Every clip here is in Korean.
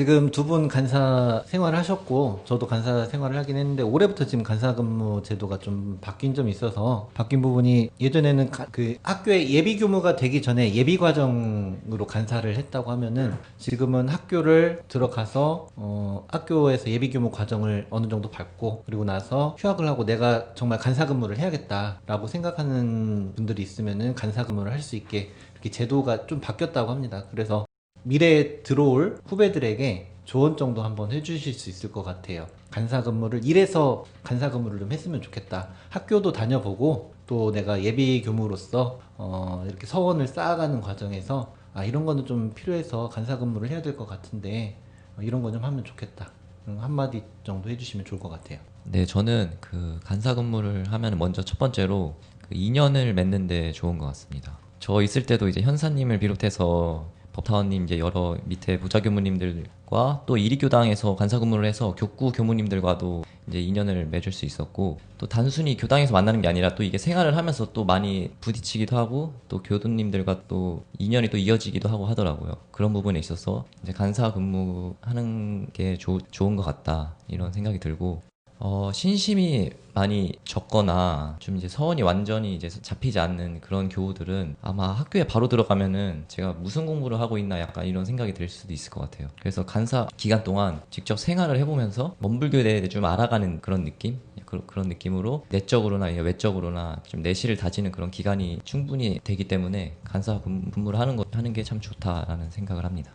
지금 두 분 간사 생활을 하셨고 저도 간사 생활을 하긴 했는데 올해부터 지금 간사 근무 제도가 좀 바뀐 점이 있어서 바뀐 부분이 예전에는 그 학교의 예비 교무가 되기 전에 예비 과정으로 간사를 했다고 하면은 지금은 학교를 들어가서 학교에서 예비 교무 과정을 어느 정도 밟고 그리고 나서 휴학을 하고 내가 정말 간사 근무를 해야겠다라고 생각하는 분들이 있으면은 간사 근무를 할 수 있게 이렇게 제도가 좀 바뀌었다고 합니다. 그래서 미래에 들어올 후배들에게 조언 정도 한번 해주실 수 있을 것 같아요. 간사 근무를 이래서 간사 근무를 좀 했으면 좋겠다. 학교도 다녀보고 또 내가 예비 교무로서 이렇게 서원을 쌓아가는 과정에서 이런 거는 좀 필요해서 간사 근무를 해야 될 것 같은데 이런 거 좀 하면 좋겠다. 한마디 정도 해주시면 좋을 것 같아요. 네, 저는 그 간사 근무를 하면 먼저 첫 번째로 그 인연을 맺는데 좋은 것 같습니다. 저 있을 때도 이제 현사님을 비롯해서 법타원님 이제 여러 밑에 부자 교무님들과 또 이리교당에서 간사 근무를 해서 교구 교무님들과도 이제 인연을 맺을 수 있었고, 또 단순히 교당에서 만나는 게 아니라 또 이게 생활을 하면서 또 많이 부딪히기도 하고 또 교도님들과 또 인연이 또 이어지기도 하고 하더라고요. 그런 부분에 있어서 이제 간사 근무하는 게 좋은 것 같다 이런 생각이 들고, 신심이 많이 적거나 좀 이제 서원이 완전히 이제 잡히지 않는 그런 교우들은 아마 학교에 바로 들어가면은 제가 무슨 공부를 하고 있나 약간 이런 생각이 들 수도 있을 것 같아요. 그래서 간사 기간 동안 직접 생활을 해보면서 원불교에 대해 좀 알아가는 그런 느낌? 그런 느낌으로 내적으로나 외적으로나 좀 내실을 다지는 그런 기간이 충분히 되기 때문에 간사 근무를 하는 게 참 좋다라는 생각을 합니다.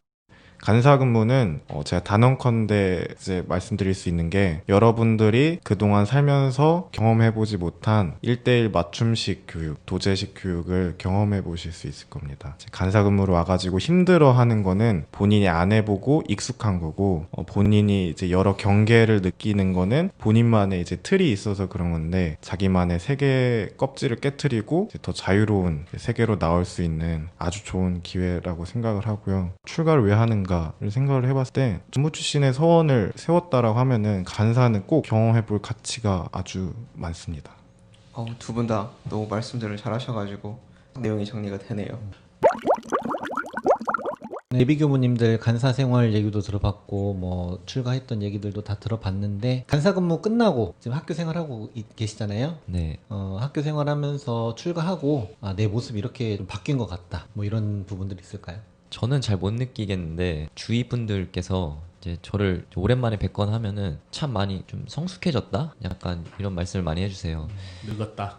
간사 근무는 제가 단언컨대 이제 말씀드릴 수 있는 게 여러분들이 그동안 살면서 경험해보지 못한 1대1 맞춤식 교육, 도제식 교육을 경험해 보실 수 있을 겁니다. 간사 근무로 와가지고 힘들어하는 거는 본인이 안 해보고 익숙한 거고, 본인이 이제 여러 경계를 느끼는 거는 본인만의 이제 틀이 있어서 그런 건데, 자기만의 세계 껍질을 깨트리고 이제 더 자유로운 세계로 나올 수 있는 아주 좋은 기회라고 생각을 하고요. 출가를 왜 하는가를 생각을 해봤을 때 전무 출신의 서원을 세웠다라고 하면은 간사는 꼭 경험해볼 가치가 아주 많습니다. 두 분 다 너무 말씀들을 잘 하셔가지고 내용이 정리가 되네요. 예비 교무님들 간사 생활 얘기도 들어봤고 뭐 출가했던 얘기들도 다 들어봤는데 간사 근무 끝나고 지금 학교 생활하고 계시잖아요. 네. 학교 생활하면서 출가하고 내 모습이 이렇게 좀 바뀐 것 같다. 뭐 이런 부분들이 있을까요? 저는 잘 못 느끼겠는데 주위 분들께서 이제 저를 오랜만에 뵙거나 하면은 참 많이 좀 성숙해졌다? 약간 이런 말씀을 많이 해주세요. 늙었다.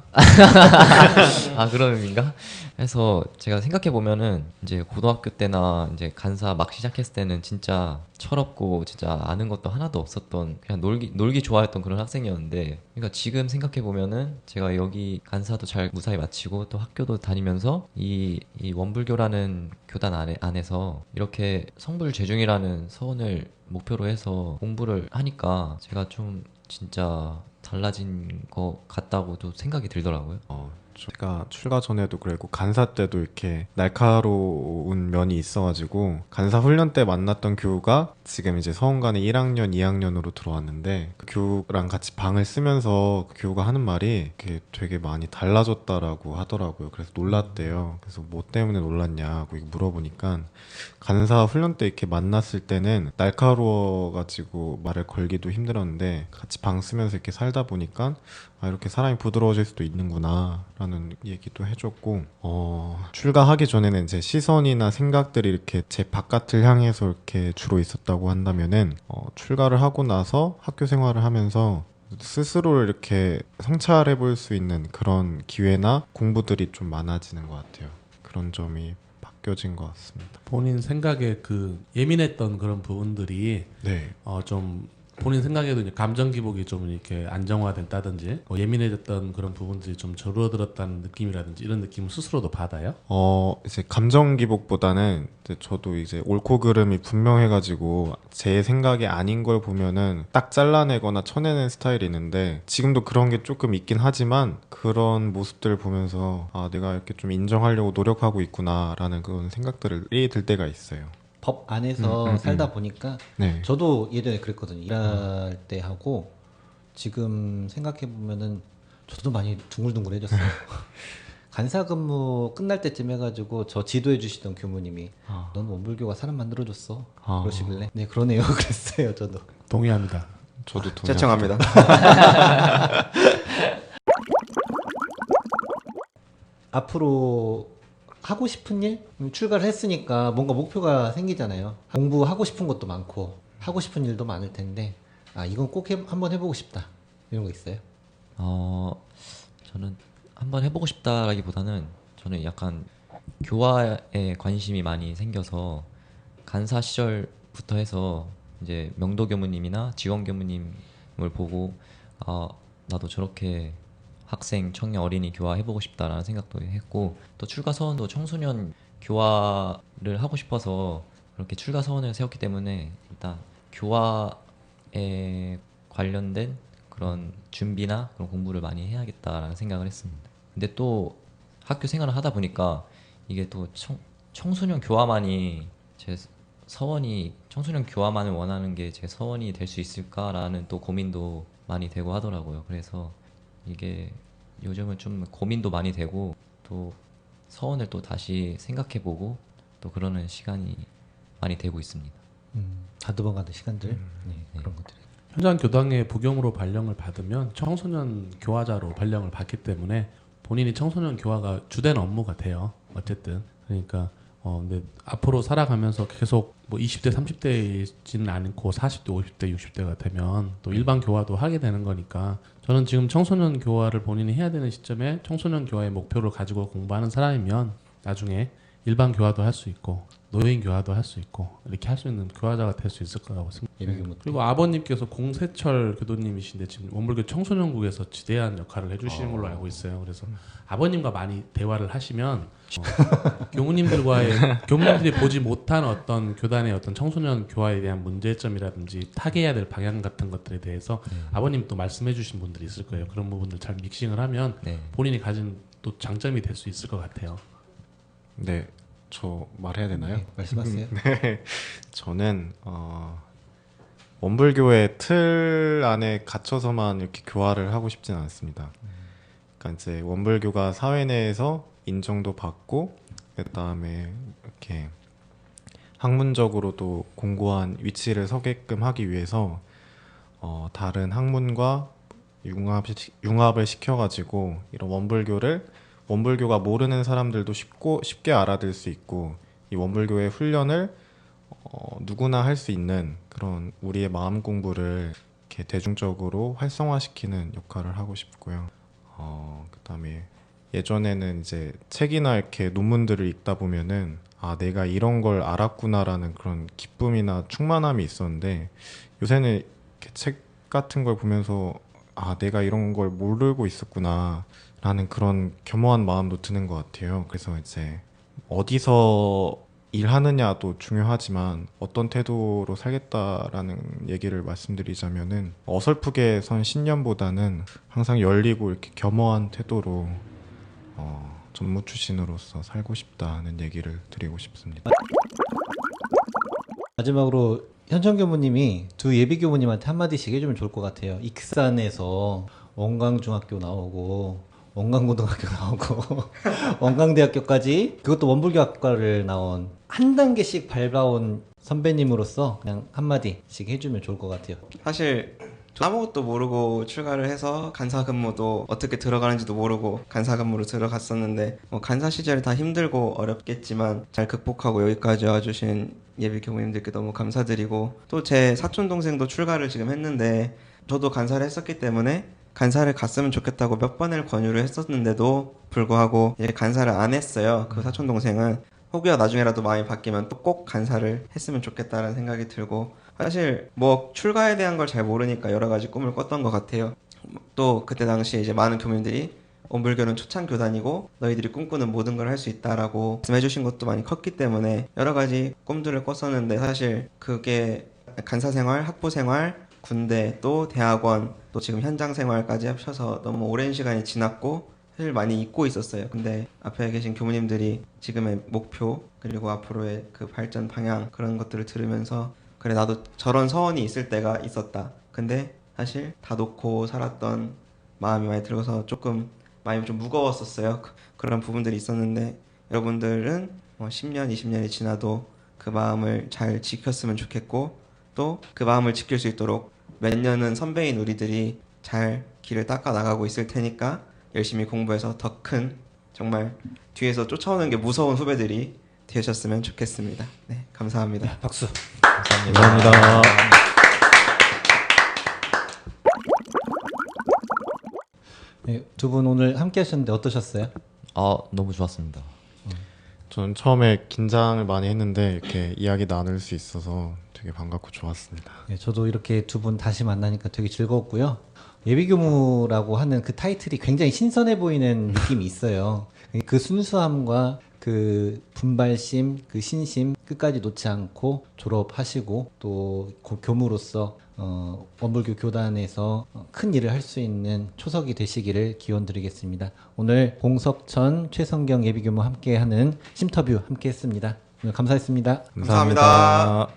아, 그런 의미인가? 그래서 제가 생각해 보면은 이제 고등학교 때나 이제 간사 막 시작했을 때는 진짜 철없고 진짜 아는 것도 하나도 없었던 그냥 놀기 좋아했던 그런 학생이었는데, 그러니까 지금 생각해 보면은 제가 여기 간사도 잘 무사히 마치고 또 학교도 다니면서 이 원불교라는 교단 안에서 이렇게 성불재중이라는 서원을 목표로 해서 공부를 하니까 제가 좀 진짜 달라진 것 같다고도 생각이 들더라고요. 제가 출가 전에도 그랬고 간사 때도 이렇게 날카로운 면이 있어가지고 간사 훈련 때 만났던 교우가 지금 이제 서원관에 1학년, 2학년으로 들어왔는데 그 교우랑 같이 방을 쓰면서 그 교우가 하는 말이 이렇게 되게 많이 달라졌다라고 하더라고요. 그래서 놀랐대요. 그래서 뭐 때문에 놀랐냐고 물어보니까 간사 훈련 때 이렇게 만났을 때는 날카로워가지고 말을 걸기도 힘들었는데 같이 방 쓰면서 이렇게 살다 보니까 이렇게 사람이 부드러워질 수도 있는구나 라는 얘기도 해줬고, 출가하기 전에는 제 시선이나 생각들이 이렇게 제 바깥을 향해서 이렇게 주로 있었다고 한다면은 출가를 하고 나서 학교 생활을 하면서 스스로를 이렇게 성찰해 볼 수 있는 그런 기회나 공부들이 좀 많아지는 것 같아요. 그런 점이 바뀌어진 것 같습니다. 본인 생각에 그 예민했던 그런 부분들이 네. 좀 본인 생각에도 이제 감정 기복이 좀 이렇게 안정화됐다든지 예민해졌던 그런 부분들이 좀 줄어들었다는 느낌이라든지 이런 느낌을 스스로도 받아요? 이제 감정 기복보다는 이제 저도 이제 옳고 그름이 분명해가지고 제 생각이 아닌 걸 보면은 딱 잘라내거나 쳐내는 스타일이 있는데 지금도 그런 게 조금 있긴 하지만 그런 모습들을 보면서 내가 이렇게 좀 인정하려고 노력하고 있구나라는 그런 생각들이 들 때가 있어요. 법 안에서 살다 보니까 네. 저도 예전에 그랬거든요. 일할 때 하고 지금 생각해 보면은 저도 많이 둥글둥글해졌어요. 간사 근무 끝날 때쯤 해가지고 저 지도해 주시던 교무님이 아. 넌 원불교가 사람 만들어줬어. 아. 그러시길래 네 그러네요. 그랬어요 저도. 동의합니다. 저도 동의합니다. 제청합니다. 앞으로 하고 싶은 일? 출가를 했으니까 뭔가 목표가 생기잖아요. 공부하고 싶은 것도 많고 하고 싶은 일도 많을 텐데 아 이건 꼭 한번 해보고 싶다 이런 거 있어요? 저는 한번 해보고 싶다라기보다는 저는 약간 교화에 관심이 많이 생겨서 간사 시절부터 해서 이제 명도 교무님이나 지원 교무님을 보고 아 나도 저렇게 학생, 청년, 어린이 교화 해보고 싶다라는 생각도 했고 또 출가 서원도 청소년 교화를 하고 싶어서 그렇게 출가 서원을 세웠기 때문에 일단 교화에 관련된 그런 준비나 그런 공부를 많이 해야겠다라는 생각을 했습니다. 근데 또 학교 생활을 하다 보니까 이게 또 청소년 교화만이 제 서원이 청소년 교화만을 원하는 게 제 서원이 될 수 있을까라는 또 고민도 많이 되고 하더라고요. 그래서 이게 요즘은 좀 고민도 많이 되고 또 서원을 또 다시 생각해보고 또 그러는 시간이 많이 되고 있습니다. 다듬어가는 시간들 네, 그런 것들이. 현장 교당의 부경으로 발령을 받으면 청소년 교화자로 발령을 받기 때문에 본인이 청소년 교화가 주된 업무가 돼요. 어쨌든 그러니까 근데 앞으로 살아가면서 계속 뭐 20대, 30대이지는 않고 40대, 50대, 60대가 되면 또 일반 교화도 하게 되는 거니까 저는 지금 청소년 교화를 본인이 해야 되는 시점에 청소년 교화의 목표를 가지고 공부하는 사람이면 나중에 일반 교화도 할 수 있고 노인 교화도 할 수 있고 이렇게 할 수 있는 교화자가 될 수 있을 거라고 생각합니다. 그리고 아버님께서 공세철 교도님이신데 지금 원불교 청소년국에서 지대한 역할을 해주시는 걸로 알고 있어요. 그래서 아버님과 많이 대화를 하시면 교무님들이 보지 못한 어떤 교단의 어떤 청소년 교화에 대한 문제점이라든지 타개해야 될 방향 같은 것들에 대해서 아버님 또 말씀해주신 분들이 있을 거예요. 그런 부분들 잘 믹싱을 하면 본인이 가진 또 장점이 될 수 있을 것 같아요. 네, 저 말해야 되나요? 네, 말씀하세요. 네, 저는 원불교의 틀 안에 갇혀서만 이렇게 교화를 하고 싶지는 않습니다. 그러니까 이제 원불교가 사회 내에서 인정도 받고 그다음에 이렇게 학문적으로도 공고한 위치를 서게끔 하기 위해서 다른 학문과 융합을 시켜가지고 이런 원불교가 모르는 사람들도 쉽게 알아들 수 있고 이 원불교의 훈련을 누구나 할 수 있는 그런 우리의 마음 공부를 이렇게 대중적으로 활성화시키는 역할을 하고 싶고요. 그다음에 예전에는 이제 책이나 이렇게 논문들을 읽다 보면은 아 내가 이런 걸 알았구나라는 그런 기쁨이나 충만함이 있었는데 요새는 이렇게 책 같은 걸 보면서 아 내가 이런 걸 모르고 있었구나 라는 그런 겸허한 마음도 드는 것 같아요. 그래서 이제 어디서 일하느냐도 중요하지만 어떤 태도로 살겠다라는 얘기를 말씀드리자면은 어설프게 선 신념보다는 항상 열리고 이렇게 겸허한 태도로 전무 출신으로서 살고 싶다는 얘기를 드리고 싶습니다. 마지막으로 현천 교무님이 두 예비 교무님한테 한마디씩 해주면 좋을 것 같아요. 익산에서 원광중학교 나오고 원광고등학교 나오고 원광대학교까지 그것도 원불교학과를 나온 한 단계씩 밟아온 선배님으로서 그냥 한마디씩 해주면 좋을 것 같아요. 사실 아무것도 모르고 출가를 해서 간사 근무도 어떻게 들어가는지도 모르고 간사 근무로 들어갔었는데 뭐 간사 시절이 다 힘들고 어렵겠지만 잘 극복하고 여기까지 와주신 예비 교무님들께 너무 감사드리고 또 제 사촌 동생도 출가를 지금 했는데 저도 간사를 했었기 때문에 간사를 갔으면 좋겠다고 몇 번을 권유를 했었는데도 불구하고 이제 간사를 안 했어요. 그 사촌 동생은 혹여 나중에라도 마음이 바뀌면 또 꼭 간사를 했으면 좋겠다는 생각이 들고 사실 뭐 출가에 대한 걸 잘 모르니까 여러 가지 꿈을 꿨던 것 같아요. 또 그때 당시에 이제 많은 교민들이 원불교는 초창 교단이고 너희들이 꿈꾸는 모든 걸 할 수 있다라고 말씀해 주신 것도 많이 컸기 때문에 여러 가지 꿈들을 꿨었는데 사실 그게 간사 생활, 학부 생활, 군대 또 대학원 또 지금 현장 생활까지 합쳐서 너무 오랜 시간이 지났고 사실 많이 잊고 있었어요. 근데 앞에 계신 교무님들이 지금의 목표 그리고 앞으로의 그 발전 방향 그런 것들을 들으면서 그래 나도 저런 서원이 있을 때가 있었다. 근데 사실 다 놓고 살았던 마음이 많이 들어서 조금 많이 좀 무거웠었어요. 그런 부분들이 있었는데 여러분들은 10년, 20년이 지나도 그 마음을 잘 지켰으면 좋겠고 또 그 마음을 지킬 수 있도록 몇 년은 선배인 우리들이 잘 길을 닦아 나가고 있을 테니까 열심히 공부해서 더 큰 정말 뒤에서 쫓아오는 게 무서운 후배들이 되셨으면 좋겠습니다. 네, 감사합니다. 박수. 감사합니다. 네, 두 분 오늘 함께 하셨는데 어떠셨어요? 너무 좋았습니다. 저는 처음에 긴장을 많이 했는데 이렇게 이야기 나눌 수 있어서 되게 반갑고 좋았습니다. 네, 저도 이렇게 두 분 다시 만나니까 되게 즐거웠고요. 예비교무라고 하는 그 타이틀이 굉장히 신선해 보이는 느낌이 있어요. 그 순수함과 그 분발심, 그 신심 끝까지 놓지 않고 졸업하시고 또 교무로서 원불교 교단에서 큰 일을 할 수 있는 초석이 되시기를 기원드리겠습니다. 오늘 공석천, 최성경 예비교무 함께하는 심터뷰 함께했습니다. 오늘 감사했습니다. 감사합니다.